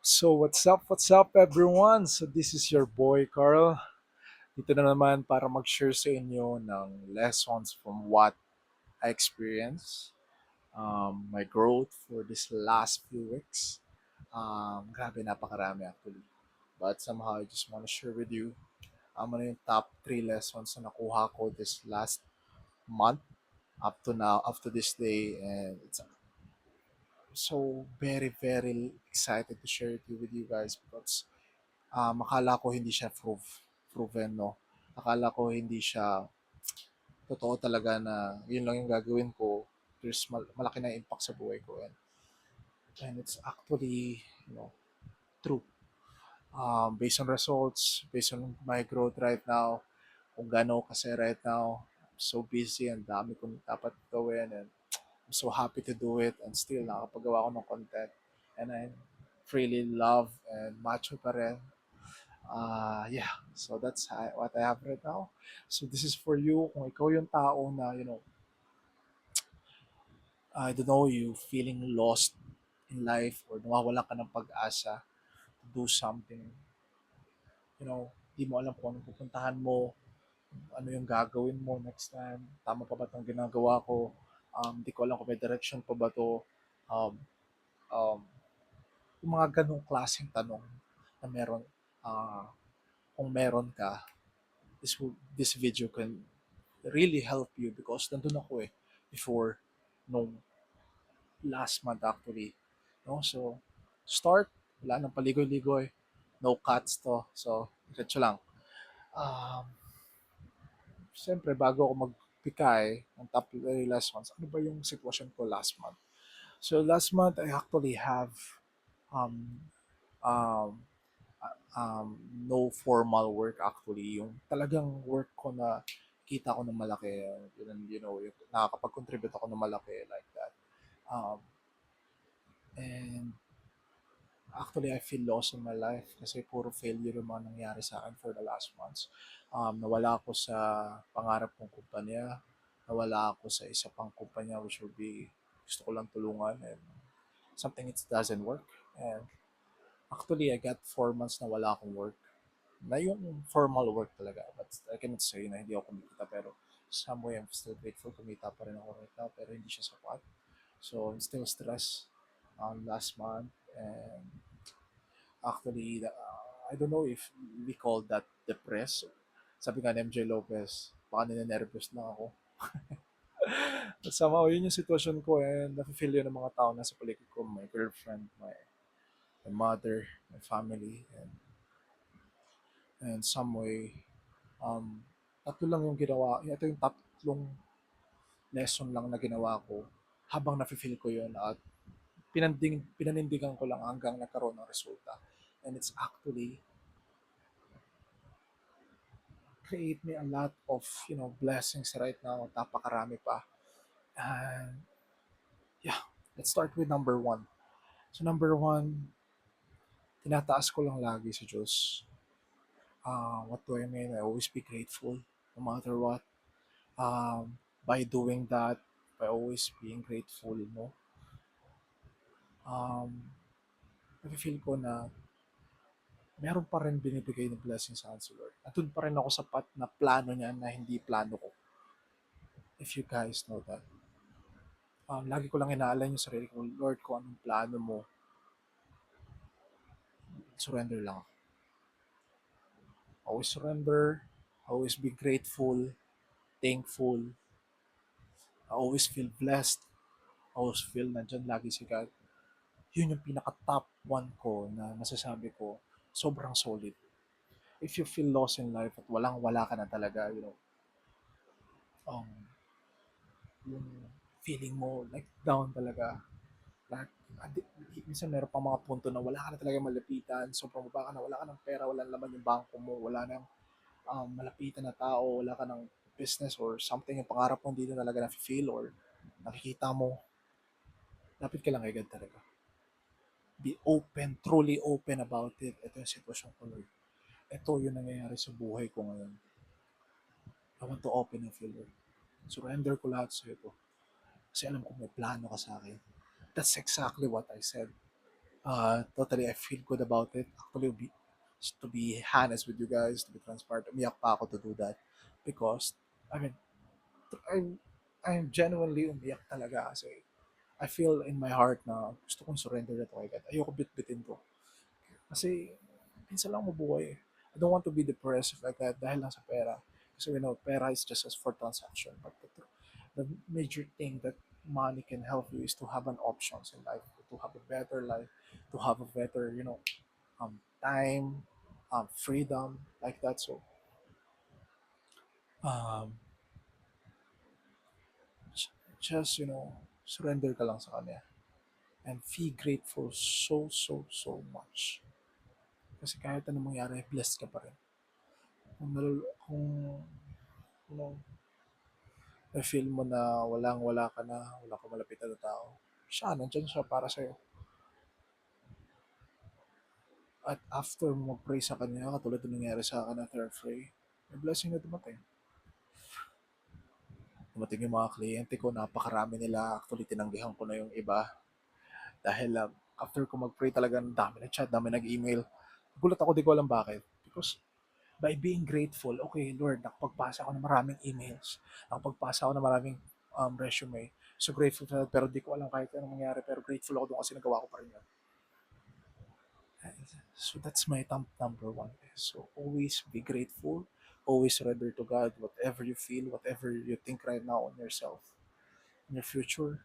What's up everyone? So this is your boy Carl. Dito na naman para mag-share sa inyo ng lessons from what I experienced, my growth for this last few weeks. Grabe, napakarami actually. But somehow I just want to share with you ano yung top 3 lessons na nakuha ko this last month up to now, up to this day. And it's so very excited to share it with you guys because akala ko hindi siya proven, no? Akala ko hindi siya totoo talaga na yun lang yung gagawin ko. There's malaki na impact sa buhay ko. And it's actually, you know, true. Based on results, based on my growth right now, kung gano'n kasi right now, I'm so busy, and dami kong dapat gawin, and I'm so happy to do it, and still nakapagawa ako ng content. And I really love and macho pa rin. Yeah, so that's what I have right now. So this is for you. Kung ikaw yung tao na, I don't know, you feeling lost in life or nawawala ka ng pag-asa to do something, di mo alam kung anong pupuntahan mo, ano yung gagawin mo next time, tama pa ba itong ginagawa ko, di ko alam kung may direction pa ba to, um, um, yung mga ganong klaseng tanong na meron, uh, kung meron ka, this video can really help you because nandun ako before nung last month actually. No? So, start, wala nang paligoy-ligoy, no cuts to. So, diretso lang. Um, Siyempre, bago ako magpikay ng top 3 lessons, ano ba yung sitwasyon ko last month? So, last month, I actually have um, um, no formal work actually. Yung talagang work ko na kita ko na malaki. Yung nakakapag-contribute ako na malaki like that. Um, and actually, I feel lost in my life kasi puro failure yung mga nangyari sa akin for the last months. Nawala ako sa pangarap kong kumpanya. Nawala ako sa isa pang kumpanya which would be gusto ko lang tulungan, and something it doesn't work. And actually, I got 4 months na wala akong work. Na yung formal work talaga. But I cannot say na hindi ako kumikita, pero some way I'm still grateful, kumita pa rin ako right now, pero hindi siya sapat. So I'm still stressed last month, and actually, I don't know if we call that depressed. Sabi nga ni MJ Lopez, baka ninenervous lang ako. But somehow, yun yung sitwasyon ko, and nafe-feel yun ng mga tao na sa paligid ko, my girlfriend, my mother, my family, and some way, um, tatlo lang yung ginawa. Ito yung tatlong lesson lang na ginawa ko habang nafe-feel ko yun, at pinanindigan ko lang hanggang nagkaroon ng resulta. And it's actually create me a lot of blessings right now. Napakarami pa. And yeah, let's start with number one. So number one, tinataas ko lang lagi sa Diyos. What do I mean? I always be grateful no matter what. By doing that, by always being grateful, um, feel ko na meron pa rin binibigay ng blessing sa akin si Lord. Nandun pa rin ako sa pat na plano niya na hindi plano ko. If you guys know that. Lagi ko lang inaalala yung sarili ko, Lord, kung anong plano mo, surrender lang ako. Always surrender, always be grateful, thankful, I always feel blessed, always feel nandyan lagi si God. Yun yung pinaka-top one ko na masasabi ko, sobrang solid. If you feel lost in life at walang-wala ka na talaga, um, yung feeling mo like down talaga, like, minsan meron pang mga punto na wala ka na talaga malapitan, sobrang baba ka na, wala ka ng pera, wala laman yung bangko mo, wala nang malapitan na tao, wala ka ng business or something, yung pangarap mo hindi na talaga na-feel or nakikita mo, lapit ka lang kay God talaga. Be open, truly open about it. Ito yung sitwasyon ko, Lord. Ito yung nangyayari sa buhay ko ngayon. I want to open and feel, Lord. Surrender ko lahat sa ito. Kasi alam ko may plano ka sa akin. That's exactly what I said. Totally, I feel good about it. Actually, to be honest with you guys, to be transparent, umiyak pa ako to do that because, I mean, I'm, I'm genuinely umiyak talaga kasi I feel in my heart na gusto kong surrender na to kay God. Ayoko bit-bitin to. Kasi, minsan lang mabuhay eh. I don't want to be depressed like that dahil lang sa pera. Kasi we know, pera is just as for transaction. But the major thing that money can help you is to have an options in life, to have a better life, to have a better, time, freedom, like that. So, um, just, surrender ka lang sa Kanya and be grateful so, so, so much. Kasi kahit anong mangyari, blessed ka pa rin. Kung na-feel mo na walang-wala ka na, wala ka malapitan na tao, siya, nandyan siya para sa'yo. At after mo mag-pray sa Kanya, katulad ng nangyari sa akin na third pray, may blessing na dumating. Dumating yung mga kliyente ko, napakarami nila. Actually, tinanggihan ko na yung iba. Dahil after ko mag-pray talaga, dami na chat, dami nag-email. Gulat ako, di ko alam bakit. Because by being grateful, okay, Lord, nakapagpasa ako ng maraming emails. Nakapagpasa ako ng maraming resume. So grateful for that, pero di ko alam kahit anong mangyari. Pero grateful ako doon kasi nagawa ko pa rin yun. So that's my number one. So always be grateful. Always surrender to God. Whatever you feel, whatever you think right now on yourself, in your future,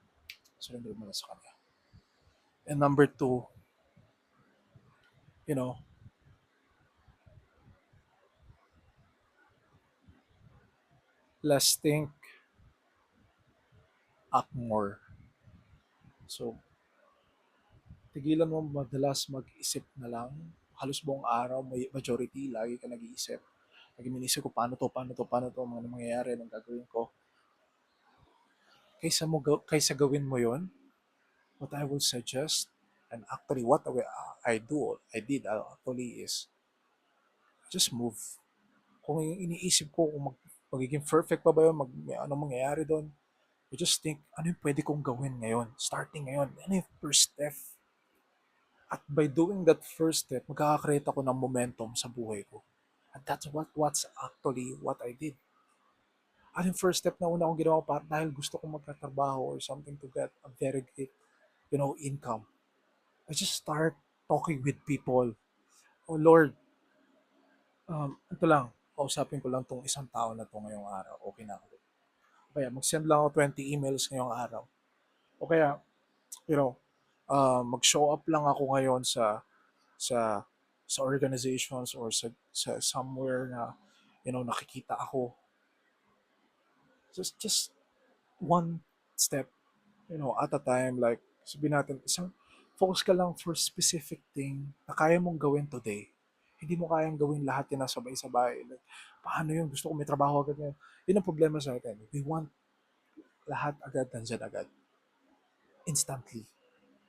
surrender mo na sa Kanya. And number two, you know, let's think, act more. So tigilan mo madalas mag-isip na lang. Halos buong araw, may majority, lagi ka nag-iisip. Lagi minisip ko, paano to, mga mangyayari, anong gagawin ko. Kaysa gawin mo yon, what I will suggest, and actually what I did actually is, just move. Kung yung iniisip ko, kung magiging perfect pa ba yun, anong mangyayari doon, you just think, ano yung pwede kong gawin ngayon, starting ngayon, ano yung first step. At by doing that first step, magkakakreate ako ng momentum sa buhay ko. And that's what's actually what I did. At yung first step na una kong ginawa dahil gusto kong magkatrabaho or something to get a very great, income. I just start talking with people. Oh Lord, ito lang, kausapin ko lang tong isang tao na to ngayong araw. Okay na ako. Kaya mag-send lang ako 20 emails ngayong araw. O kaya, you know, mag-show up lang ako ngayon sa sa organizations or sa somewhere na nakikita ako, just one step at a time. Like sabihin natin, isang focus ka lang for specific thing na kaya mong gawin today. Hindi mo kayang gawin lahat yan na sabay-sabay. Like, paano yun? Gusto ko may trabaho agad ngayon. Yun ang problema sa atin. We want lahat agad, nandyan agad. Instantly.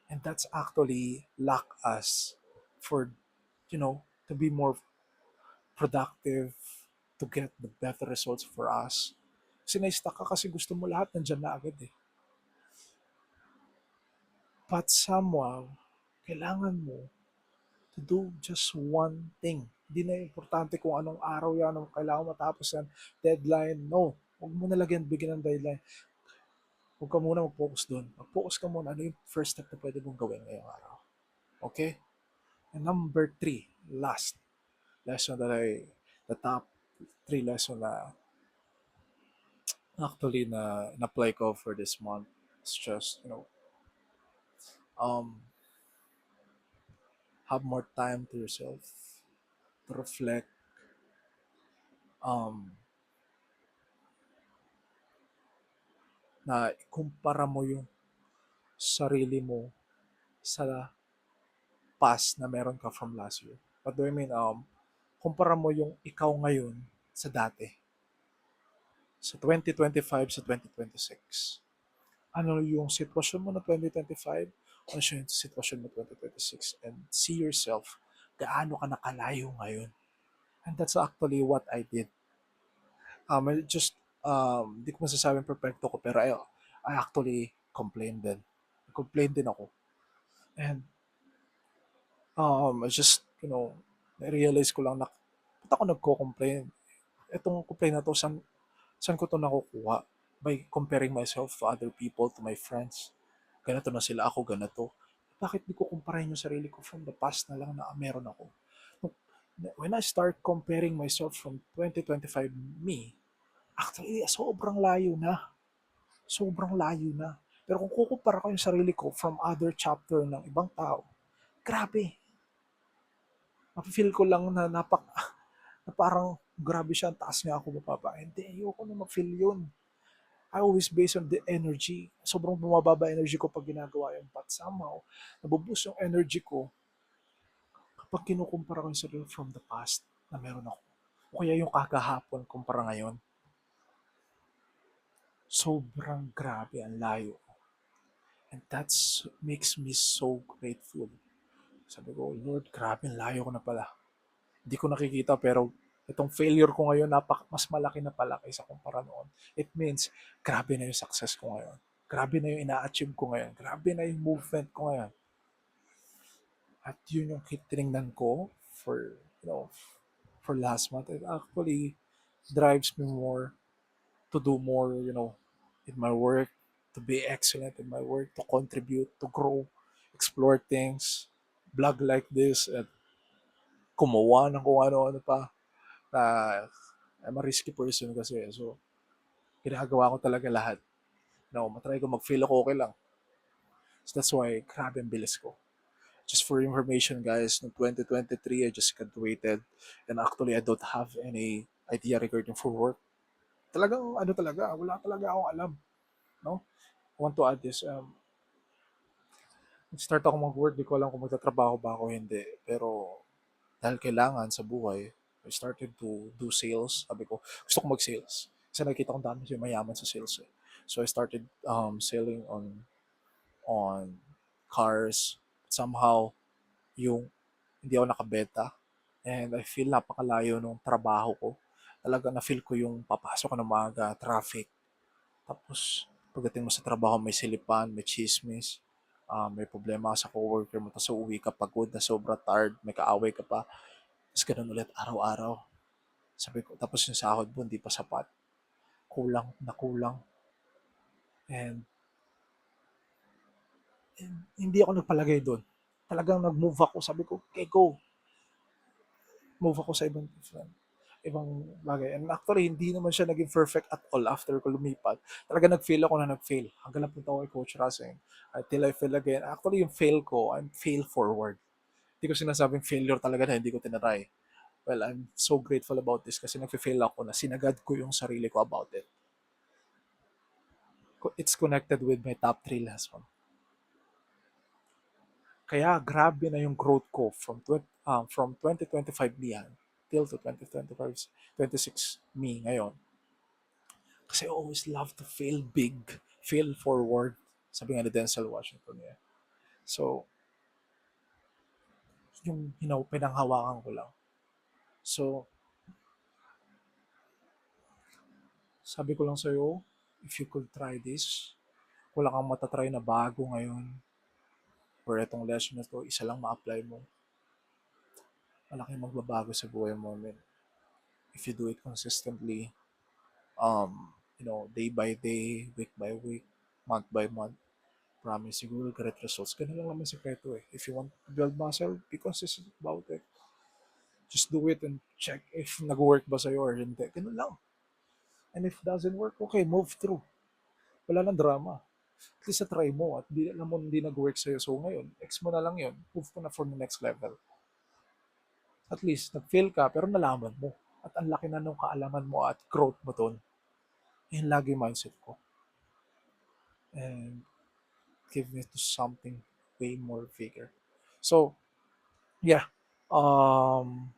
And that's actually lack us for, to be more productive, to get the better results for us. Kasi na-stuck ka kasi gusto mo lahat nandyan na agad eh. But somehow, kailangan mo to do just one thing. Hindi na importante kung anong araw yan, anong kailangan matapos yan, deadline. No, huwag mo nalagyan, bigyan ng deadline. Huwag ka muna mag-focus doon. Mag-focus ka muna ano yung first step na pwede mong gawin ngayong araw. Okay? And number three, last lesson the top three lesson na actually na-apply ko for this month. It's just, um, have more time to yourself, to reflect, um, na ikumpara mo yung sarili mo sa past na meron ka from last year. What do I mean? Kumpara mo yung ikaw ngayon sa dati. Sa 2025 sa 2026. Ano yung sitwasyon mo na 2025? Ano yung sitwasyon mo 2026? And see yourself, gaano ka nakalayo ngayon. And that's actually what I did. I just, di ko masasabing perfecto ko, pero I actually complained din. Complained din ako. And I just, na-realize ko lang na ba't ako nagko-complain? Itong complain na to, saan ko to nakukuha? By comparing myself to other people, to my friends. Ganito na sila, ako ganito. Bakit di ko kumparahin yung sarili ko from the past na lang na meron ako? When I start comparing myself from 2025 me, actually, sobrang layo na. Sobrang layo na. Pero kung kukumpara ko yung sarili ko from other chapter ng ibang tao, grabe. Mafe-feel ko lang na na parang grabe siya, ang taas nga ako mababa. Hindi, ayoko na ma-feel yun. I always base on the energy. Sobrang bumababa energy ko pag ginagawa yun. But somehow, nabuboost yung energy ko kapag kinukumpara ko yung sarili from the past na meron ako. O kaya yung kagahapon kumpara ngayon. Sobrang grabe ang layo. And that's makes me so grateful. Sabi ko, Lord, grabe, ang layo ko na pala. Hindi ko nakikita pero itong failure ko ngayon mas malaki na pala kaysa kumpara noon. It means grabe na yung success ko ngayon. Grabe na yung ina-achieve ko ngayon. Grabe na yung movement ko ngayon. At yun yung tinignan ko for, for last month. It actually drives me more to do more, in my work, to be excellent in my work, to contribute, to grow, explore things, blog like this, at kumuha ng kung ano-ano pa. Na I'm a risky person kasi. So, ginagawa ko talaga lahat. Matry ko mag-feel ako okay lang. So that's why, grabe ang bilis ko. Just for information, guys, no 2023, I just graduated. And actually, I don't have any idea regarding for work. Talagang, ano talaga, wala talaga akong alam. No? I want to add this. Start ako mag-work, di ko alam kung magtatrabaho ba ako hindi. Pero, dahil kailangan sa buhay, I started to do sales. Sabi ko, gusto ko mag-sales. Kasi nakikita kong dami siya mayaman sa sales eh. So I started selling on cars. Somehow, yung hindi ako nakabenta. And I feel napakalayo nung trabaho ko. Talaga na-feel ko yung papasok ko ng maaga, traffic. Tapos, pagdating mo sa trabaho, may silipan, may chismis, may problema ka sa coworker mo, tapos uuwi ka pagod na sobra tired, may kaaway ka pa. Tapos ganun ulit araw-araw. Sabi ko, tapos yung sahod mo hindi pa sapat. Kulang na kulang. And hindi ako nagpalagay doon. Talagang nag-move ako. Sabi ko, okay, go. Move ako sa ibang bagay. And actually, hindi naman siya naging perfect at all after ko lumipat. Talaga nag-fail ako na nag-fail. Hanggang napunta ako kay Coach Raseng. Until I fail again. Actually, yung fail ko, I'm fail forward. Hindi ko sinasabing failure talaga na hindi ko tinatry. Well, I'm so grateful about this kasi nag-fail ako na sinagad ko yung sarili ko about it. It's connected with my top 3 last one. Kaya grabe na yung growth ko from 2025 me yan till to 2025, 26 me ngayon. Kasi I always love to fail big, fail forward. Sabi nga ni Denzel Washington niya. So, yung, pinanghawakan ko lang. So, sabi ko lang sa'yo, if you could try this, wala kang matatry na bago ngayon, or itong lesson na to, isa lang ma-apply mo, malaking magbabago sa buhay mo. I mean, if you do it consistently, day by day, week by week, month by month, promise you will get results. Ganun lang naman sekreto eh. If you want to build muscle, be consistent about it. Just do it and check if nag-work ba sa'yo or hindi. Ganun lang. And if doesn't work, okay, move through. Wala nang drama. At least try mo at di, alam mo hindi nag-work sa'yo. So ngayon, X mo na lang yun. Move ko na for the next level. At least, nag-fail ka pero nalaman mo. At ang laki na nung kaalaman mo at growth mo doon. Yan lagi mindset ko. And give me to something way more bigger. So, yeah. Um,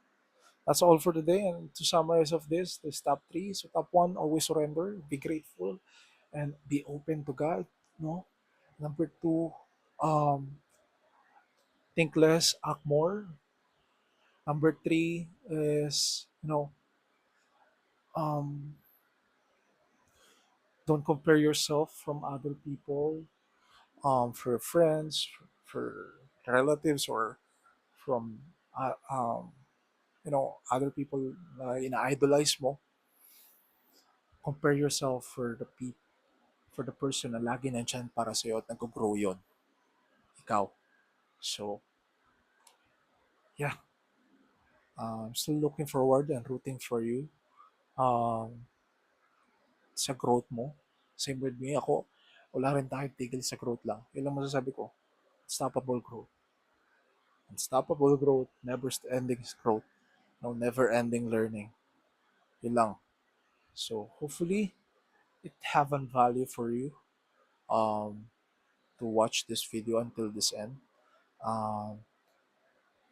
that's all for today. And to summarize of this top three. So top one, always surrender, be grateful, and be open to God. No. Number two, um, think less, act more. Number three is um, don't compare yourself from other people, for friends, for relatives, or from uh, um, other people na ina-idolize mo. Compare yourself for the person na lagi nandyan para sa'yo at nag-grow yun, ikaw. So, yeah, still looking forward and rooting for you um, sa growth mo. Same with me, ako, wala rin tayong tigil sa growth lang. Yun lang masasabi ko, unstoppable growth. Unstoppable growth, never ending growth, no never ending learning. Yun lang. So, hopefully, it have an value for you um, to watch this video until this end. Um,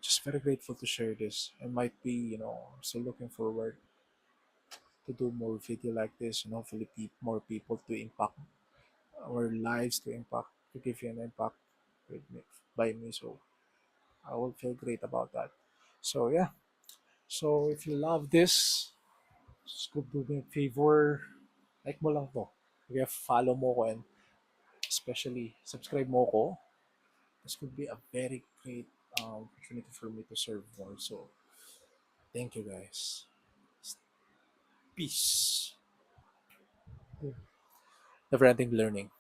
just very grateful to share this. I might be, still looking forward to do more video like this and hopefully more people to impact our lives, to impact, to give you an impact with me, by me. So I will feel great about that. So yeah. So if you love this, just go do me a favor, like mo lang to. Okay, follow mo ko and especially subscribe mo ko. This could be a very great opportunity for me to serve more. So thank you guys. Peace. Never ending learning.